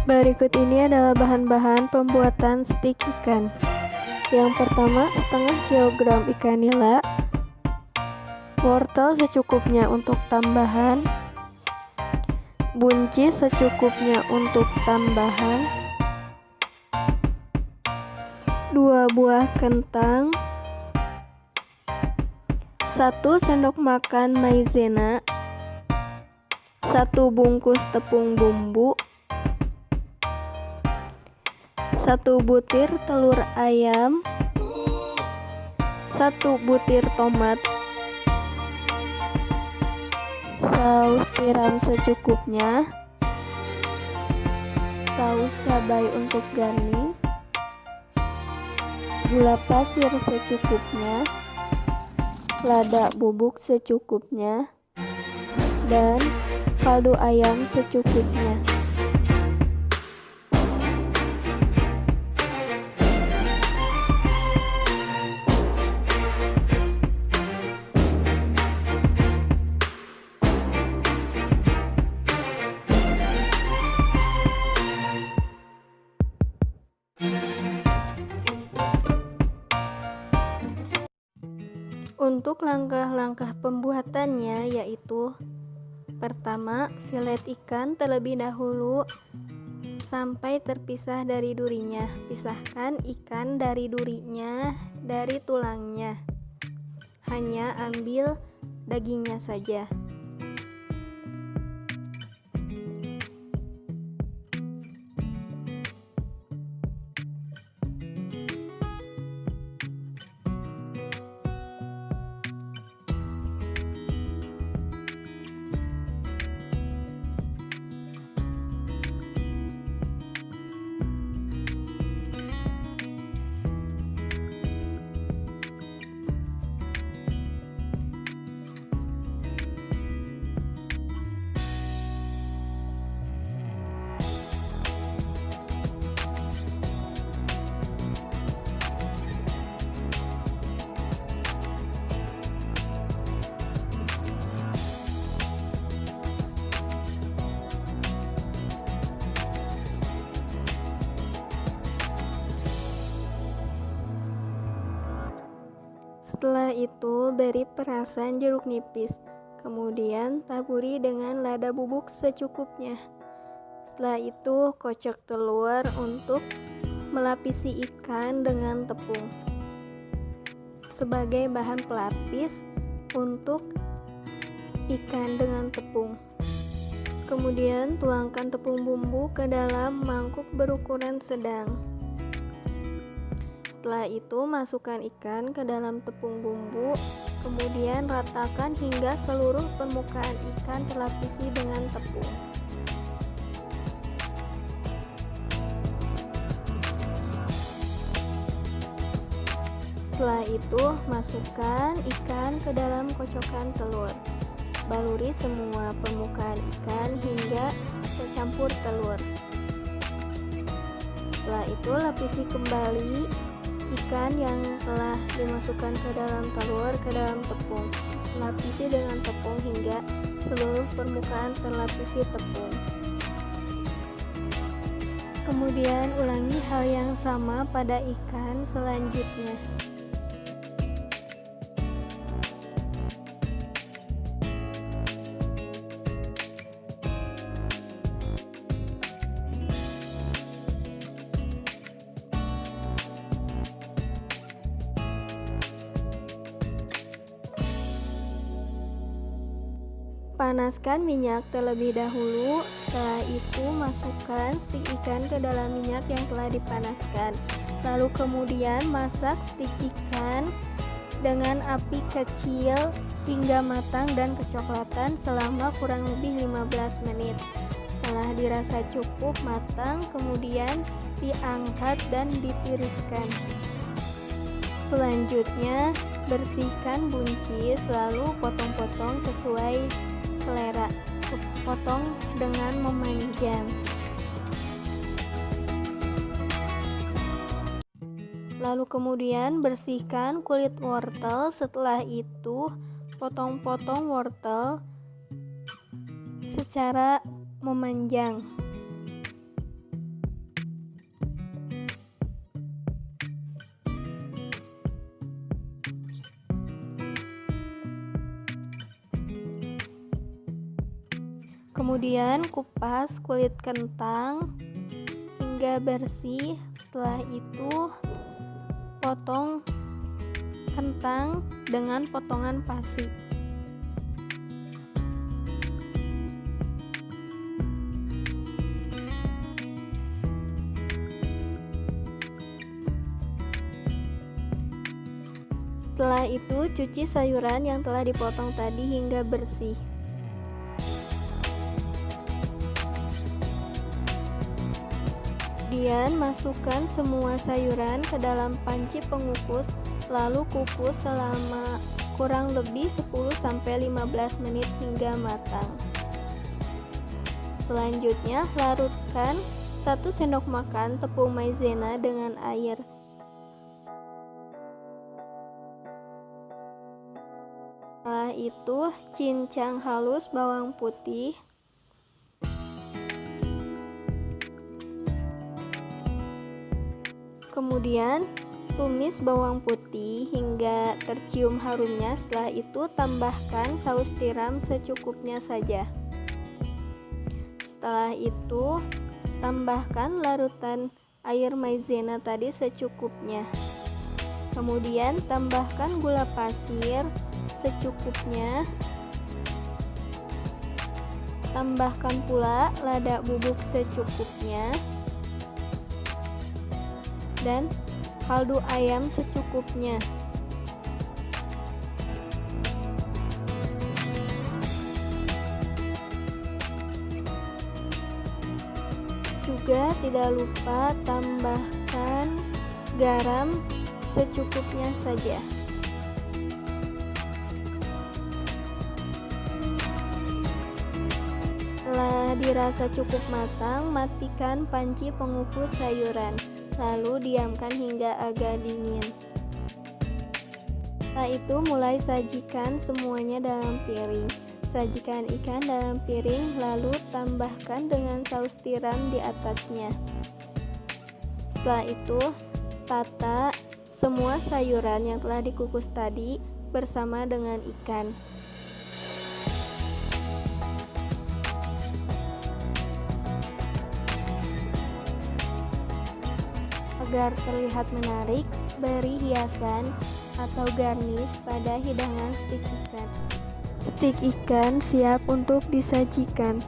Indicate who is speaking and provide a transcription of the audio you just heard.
Speaker 1: Berikut ini adalah bahan-bahan pembuatan stik ikan. Yang pertama, setengah kilogram ikan nila, wortel secukupnya untuk tambahan, buncis secukupnya untuk tambahan, 2 buah kentang, 1 sendok makan maizena, 1 bungkus tepung bumbu, 1 butir telur ayam, 1 butir tomat, saus tiram secukupnya, saus cabai untuk garnish, gula pasir secukupnya, lada bubuk secukupnya, dan kaldu ayam secukupnya. Untuk langkah-langkah pembuatannya yaitu: pertama, filet ikan terlebih dahulu sampai terpisah dari durinya. Pisahkan ikan dari durinya, dari tulangnya. Hanya ambil dagingnya saja. Setelah itu, beri perasan jeruk nipis. Kemudian taburi dengan lada bubuk secukupnya. Setelah itu, kocok telur untuk melapisi ikan dengan tepung sebagai bahan pelapis untuk ikan dengan tepung. Kemudian tuangkan tepung bumbu ke dalam mangkuk berukuran sedang. Setelah itu, masukkan ikan ke dalam tepung bumbu, kemudian ratakan hingga seluruh permukaan ikan terlapisi dengan tepung. Setelah itu, masukkan ikan ke dalam kocokan telur. Baluri semua permukaan ikan hingga tercampur telur. Setelah itu, lapisi kembali ikan yang telah dimasukkan ke dalam telur ke dalam tepung. Lapisi dengan tepung hingga seluruh permukaan terlapisi tepung. Kemudian ulangi hal yang sama pada ikan selanjutnya. Panaskan minyak terlebih dahulu. Setelah itu, masukkan stik ikan ke dalam minyak yang telah dipanaskan. Lalu kemudian masak stik ikan dengan api kecil hingga matang dan kecoklatan selama kurang lebih 15 menit. Setelah dirasa cukup matang, kemudian diangkat dan ditiriskan. Selanjutnya, bersihkan buncis lalu potong-potong sesuai selera. Potong dengan memanjang. Lalu kemudian bersihkan kulit wortel. Setelah itu, potong-potong wortel secara memanjang. Kemudian kupas kulit kentang hingga bersih. Setelah itu potong kentang dengan potongan pasi. Setelah itu cuci sayuran yang telah dipotong tadi hingga bersih. Kemudian masukkan semua sayuran ke dalam panci pengukus, lalu kukus selama kurang lebih 10-15 menit hingga matang. Selanjutnya larutkan 1 sendok makan tepung maizena dengan air. Setelah itu cincang halus bawang putih. Kemudian tumis bawang putih hingga tercium harumnya. Setelah itu tambahkan saus tiram secukupnya saja. Setelah itu tambahkan larutan air maizena tadi secukupnya. Kemudian tambahkan gula pasir secukupnya. Tambahkan pula lada bubuk secukupnya dan kaldu ayam secukupnya. Juga tidak lupa tambahkan garam secukupnya saja. Setelah dirasa cukup matang, matikan panci pengukus sayuran, lalu diamkan hingga agak dingin. Setelah itu mulai sajikan semuanya dalam piring. Sajikan ikan dalam piring, lalu tambahkan dengan saus tiram di atasnya. Setelah itu tata semua sayuran yang telah dikukus tadi bersama dengan ikan. Agar terlihat menarik, beri hiasan atau garnish pada hidangan stik ikan. Stik ikan siap untuk disajikan.